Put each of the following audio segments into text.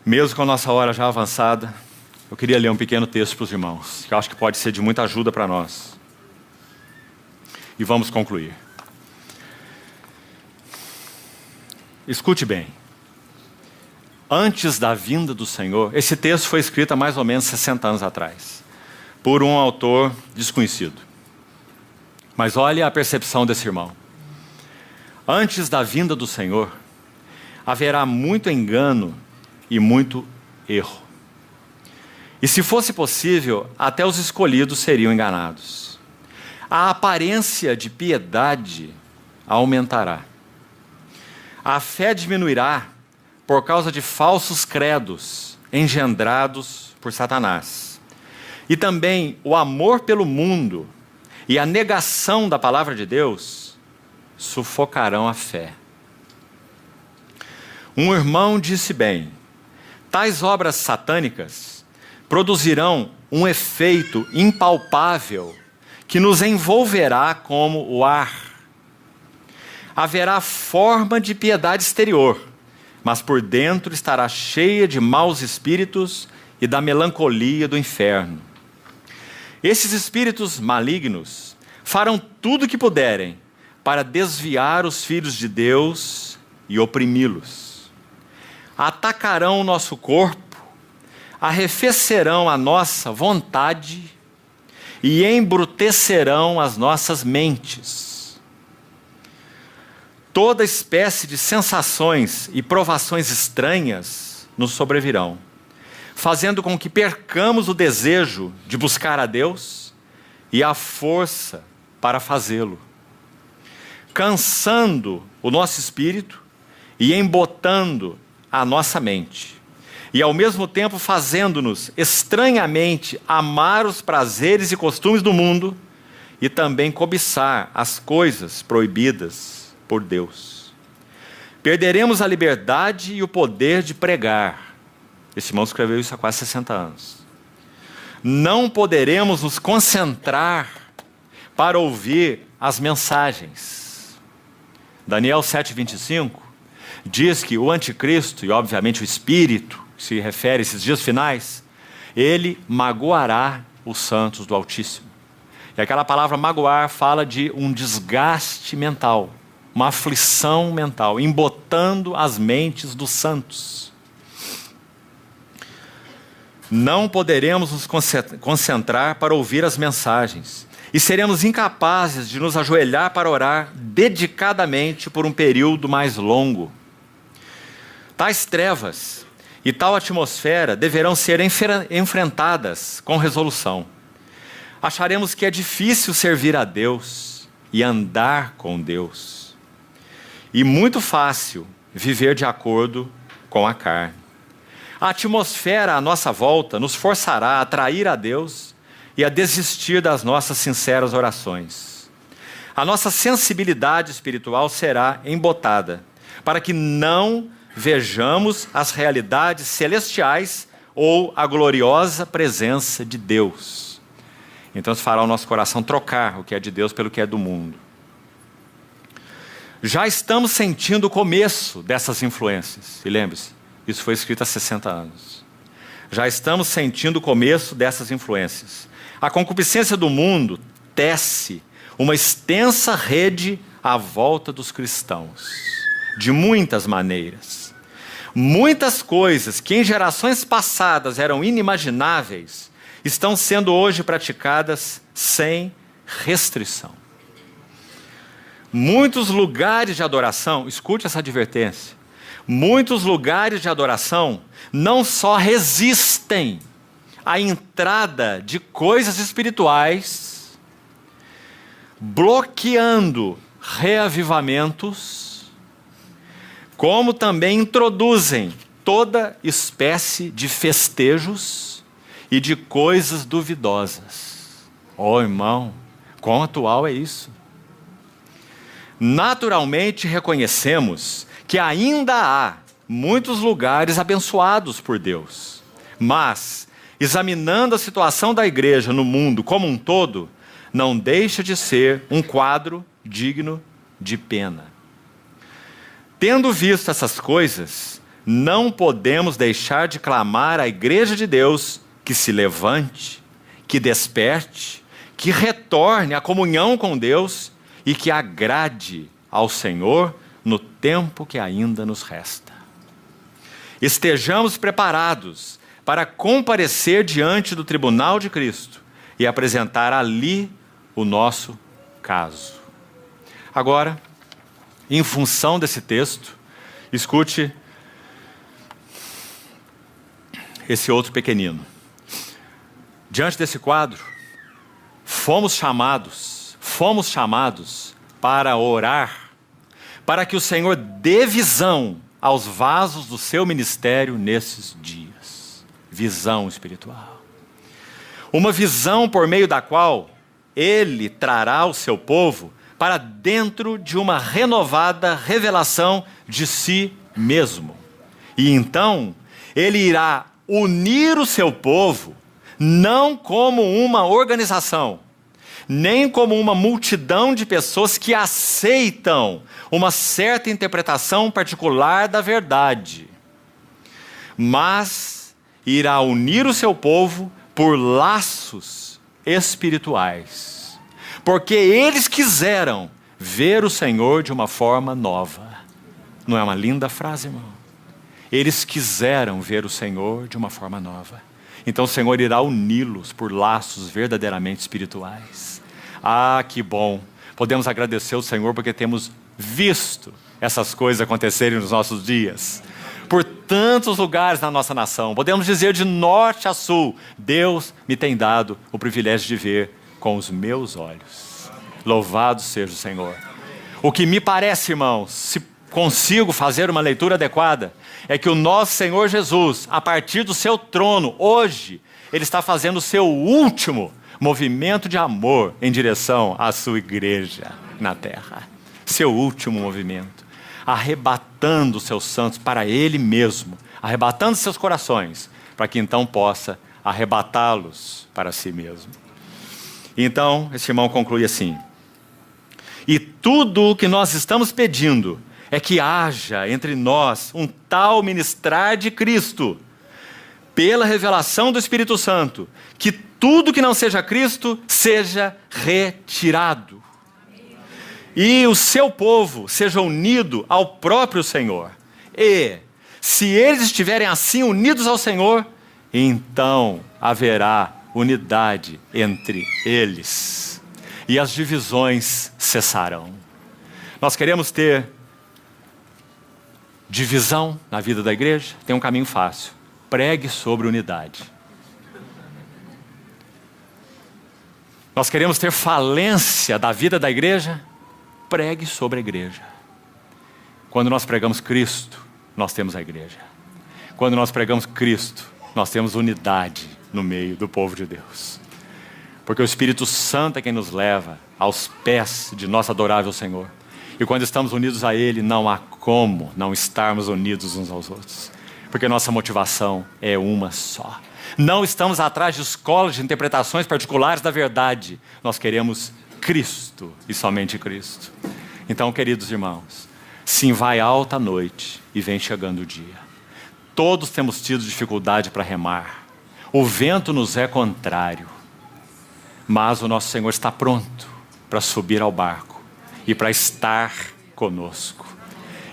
Mesmo com a nossa hora já avançada, eu queria ler um pequeno texto para os irmãos, que eu acho que pode ser de muita ajuda para nós. E vamos concluir. Escute bem. Antes da vinda do Senhor, esse texto foi escrito há mais ou menos 60 anos atrás, por um autor desconhecido. Mas olha a percepção desse irmão. Antes da vinda do Senhor, haverá muito engano e muito erro. E se fosse possível, até os escolhidos seriam enganados. A aparência de piedade aumentará. A fé diminuirá por causa de falsos credos engendrados por Satanás. E também o amor pelo mundo e a negação da palavra de Deus sufocarão a fé. Um irmão disse bem: tais obras satânicas produzirão um efeito impalpável que nos envolverá como o ar. Haverá forma de piedade exterior, mas por dentro estará cheia de maus espíritos e da melancolia do inferno. Esses espíritos malignos farão tudo o que puderem para desviar os filhos de Deus e oprimi-los. Atacarão o nosso corpo, arrefecerão a nossa vontade e embrutecerão as nossas mentes. Toda espécie de sensações e provações estranhas nos sobrevirão, fazendo com que percamos o desejo de buscar a Deus e a força para fazê-lo, cansando o nosso espírito e embotando a nossa mente, e ao mesmo tempo fazendo-nos estranhamente amar os prazeres e costumes do mundo e também cobiçar as coisas proibidas por Deus. Perderemos a liberdade e o poder de pregar. Esse irmão escreveu isso há quase 60 anos. Não poderemos nos concentrar para ouvir as mensagens. Daniel 7:25 diz que o anticristo, e obviamente o espírito, que se refere a esses dias finais, ele magoará os santos do Altíssimo. E aquela palavra magoar fala de um desgaste mental, uma aflição mental, embotando as mentes dos santos. Não poderemos nos concentrar para ouvir as mensagens e seremos incapazes de nos ajoelhar para orar dedicadamente por um período mais longo. Tais trevas e tal atmosfera deverão ser enfrentadas com resolução. Acharemos que é difícil servir a Deus e andar com Deus, e muito fácil viver de acordo com a carne. A atmosfera à nossa volta nos forçará a atrair a Deus e a desistir das nossas sinceras orações. A nossa sensibilidade espiritual será embotada, para que não vejamos as realidades celestiais ou a gloriosa presença de Deus. Então isso fará o nosso coração trocar o que é de Deus pelo que é do mundo. Já estamos sentindo o começo dessas influências. E lembre-se, isso foi escrito há 60 anos. Já estamos sentindo o começo dessas influências. A concupiscência do mundo tece uma extensa rede à volta dos cristãos, de muitas maneiras. Muitas coisas que em gerações passadas eram inimagináveis estão sendo hoje praticadas sem restrição. Muitos lugares de adoração, escute essa advertência, muitos lugares de adoração não só resistem à entrada de coisas espirituais, bloqueando reavivamentos, como também introduzem toda espécie de festejos e de coisas duvidosas. Oh, irmão, quão atual é isso? Naturalmente reconhecemos que ainda há muitos lugares abençoados por Deus, mas, examinando a situação da igreja no mundo como um todo, não deixa de ser um quadro digno de pena. Tendo visto essas coisas, não podemos deixar de clamar à igreja de Deus que se levante, que desperte, que retorne à comunhão com Deus e que agrade ao Senhor no tempo que ainda nos resta. Estejamos preparados para comparecer diante do tribunal de Cristo e apresentar ali o nosso caso. Agora, em função desse texto, escute esse outro pequenino. Diante desse quadro, fomos chamados para orar, para que o Senhor dê visão aos vasos do seu ministério nesses dias. Visão espiritual. Uma visão por meio da qual Ele trará o seu povo para dentro de uma renovada revelação de si mesmo. E então, Ele irá unir o seu povo, não como uma organização, nem como uma multidão de pessoas que aceitam uma certa interpretação particular da verdade, mas irá unir o seu povo por laços espirituais, porque eles quiseram ver o Senhor de uma forma nova. Não é uma linda frase, irmão? Eles quiseram ver o Senhor de uma forma nova. Então o Senhor irá uni-los por laços verdadeiramente espirituais. Ah, que bom! Podemos agradecer ao Senhor porque temos visto essas coisas acontecerem nos nossos dias. Por tantos lugares na nossa nação, podemos dizer de norte a sul, Deus me tem dado o privilégio de ver com os meus olhos. Louvado seja o Senhor. O que me parece, irmãos, se consigo fazer uma leitura adequada, é que o nosso Senhor Jesus, a partir do seu trono, hoje, Ele está fazendo o seu último movimento de amor em direção à sua igreja na terra. Seu último movimento. Arrebatando os seus santos para Ele mesmo. Arrebatando seus corações, para que então possa arrebatá-los para si mesmo. Então, esse irmão conclui assim: e tudo o que nós estamos pedindo é que haja entre nós um tal ministrar de Cristo, pela revelação do Espírito Santo, que tudo que não seja Cristo seja retirado. E o seu povo seja unido ao próprio Senhor. E, se eles estiverem assim unidos ao Senhor, então haverá unidade entre eles. E as divisões cessarão. Nós queremos ter divisão na vida da igreja? Tem um caminho fácil. Pregue sobre unidade. Nós queremos ter falência da vida da igreja? Pregue sobre a igreja. Quando nós pregamos Cristo, nós temos a igreja. Quando nós pregamos Cristo, nós temos unidade no meio do povo de Deus. Porque o Espírito Santo é quem nos leva aos pés de nosso adorável Senhor. E quando estamos unidos a Ele, não há como não estarmos unidos uns aos outros. Porque nossa motivação é uma só. Não estamos atrás de escolas de interpretações particulares da verdade. Nós queremos Cristo e somente Cristo. Então, queridos irmãos, sim, vai alta a noite e vem chegando o dia. Todos temos tido dificuldade para remar. O vento nos é contrário. Mas o nosso Senhor está pronto para subir ao barco e para estar conosco.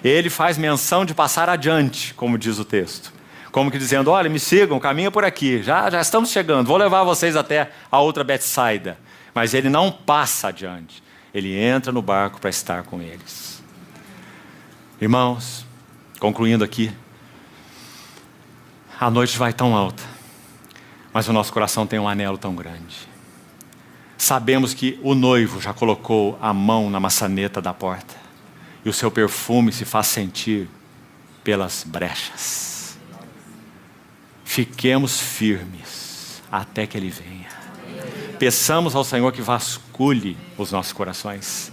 Ele faz menção de passar adiante, como diz o texto. Como que dizendo, olha, me sigam, caminha por aqui. Já estamos chegando, vou levar vocês até a outra Betsaida. Mas ele não passa adiante. Ele entra no barco para estar com eles. Irmãos, concluindo aqui. A noite vai tão alta, mas o nosso coração tem um anelo tão grande. Sabemos que o noivo já colocou a mão na maçaneta da porta e o seu perfume se faz sentir pelas brechas. Fiquemos firmes até que Ele venha. Peçamos ao Senhor que vasculhe os nossos corações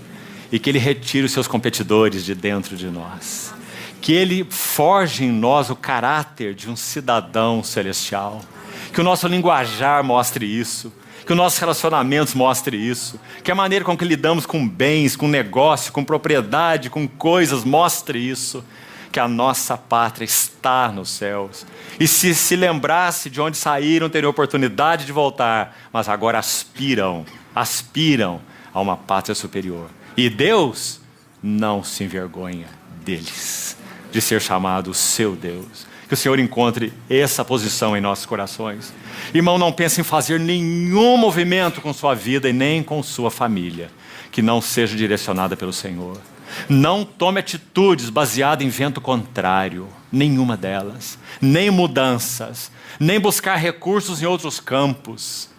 e que Ele retire os seus competidores de dentro de nós. Que Ele forje em nós o caráter de um cidadão celestial. Que o nosso linguajar mostre isso. Que os nossos relacionamentos mostrem isso. Que a maneira com que lidamos com bens, com negócio, com propriedade, com coisas, mostre isso. que a nossa pátria está nos céus. E se lembrasse de onde saíram, teriam oportunidade de voltar, mas agora aspiram a uma pátria superior. E Deus não se envergonha deles, de ser chamado seu Deus. Que o Senhor encontre essa posição em nossos corações. Irmão, não pense em fazer nenhum movimento com sua vida e nem com sua família que não seja direcionada pelo Senhor. Não tome atitudes baseadas em vento contrário, nenhuma delas, nem mudanças, nem buscar recursos em outros campos.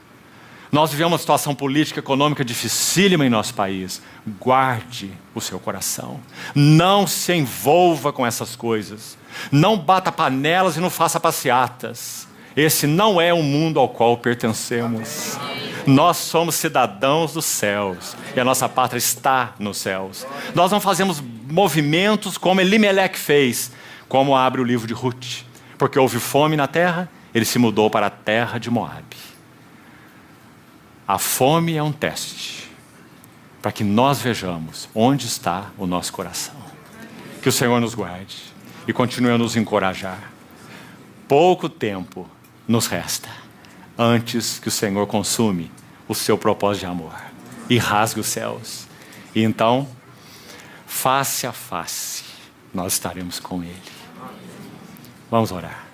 Nós vivemos uma situação política e econômica dificílima em nosso país. Guarde o seu coração. Não se envolva com essas coisas. Não bata panelas e não faça passeatas. Esse não é o mundo ao qual pertencemos. Nós somos cidadãos dos céus e a nossa pátria está nos céus. Nós não fazemos movimentos como Elimeleque fez, como abre o livro de Ruth. Porque houve fome na terra, ele se mudou para a terra de Moabe. A fome é um teste para que nós vejamos onde está o nosso coração. Que o Senhor nos guarde e continue a nos encorajar. Pouco tempo nos resta antes que o Senhor consume o seu propósito de amor e rasgue os céus. E então, face a face, nós estaremos com Ele. Vamos orar.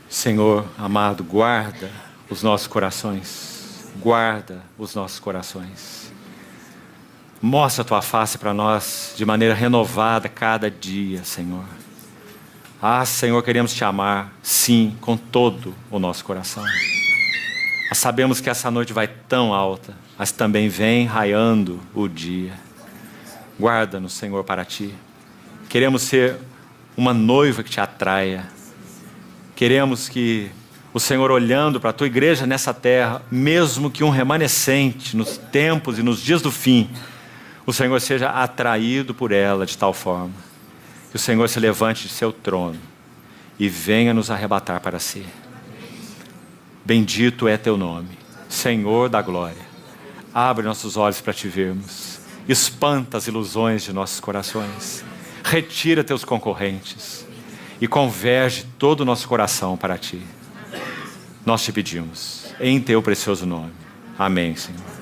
Senhor amado, guarda os nossos corações. Guarda os nossos corações. Mostra a Tua face para nós de maneira renovada cada dia, Senhor. Ah, Senhor, queremos Te amar, sim, com todo o nosso coração. Nós sabemos que essa noite vai tão alta, mas também vem raiando o dia. Guarda-nos, Senhor, para Ti. Queremos ser uma noiva que Te atraia. Queremos que o Senhor, olhando para a Tua igreja nessa terra, mesmo que um remanescente nos tempos e nos dias do fim, o Senhor seja atraído por ela de tal forma que o Senhor se levante de seu trono e venha nos arrebatar para si. Bendito é Teu nome, Senhor da glória. Abre nossos olhos para Te vermos. Espanta as ilusões de nossos corações. Retira Teus concorrentes e converge todo o nosso coração para Ti. Nós Te pedimos, em Teu precioso nome. Amém, Senhor.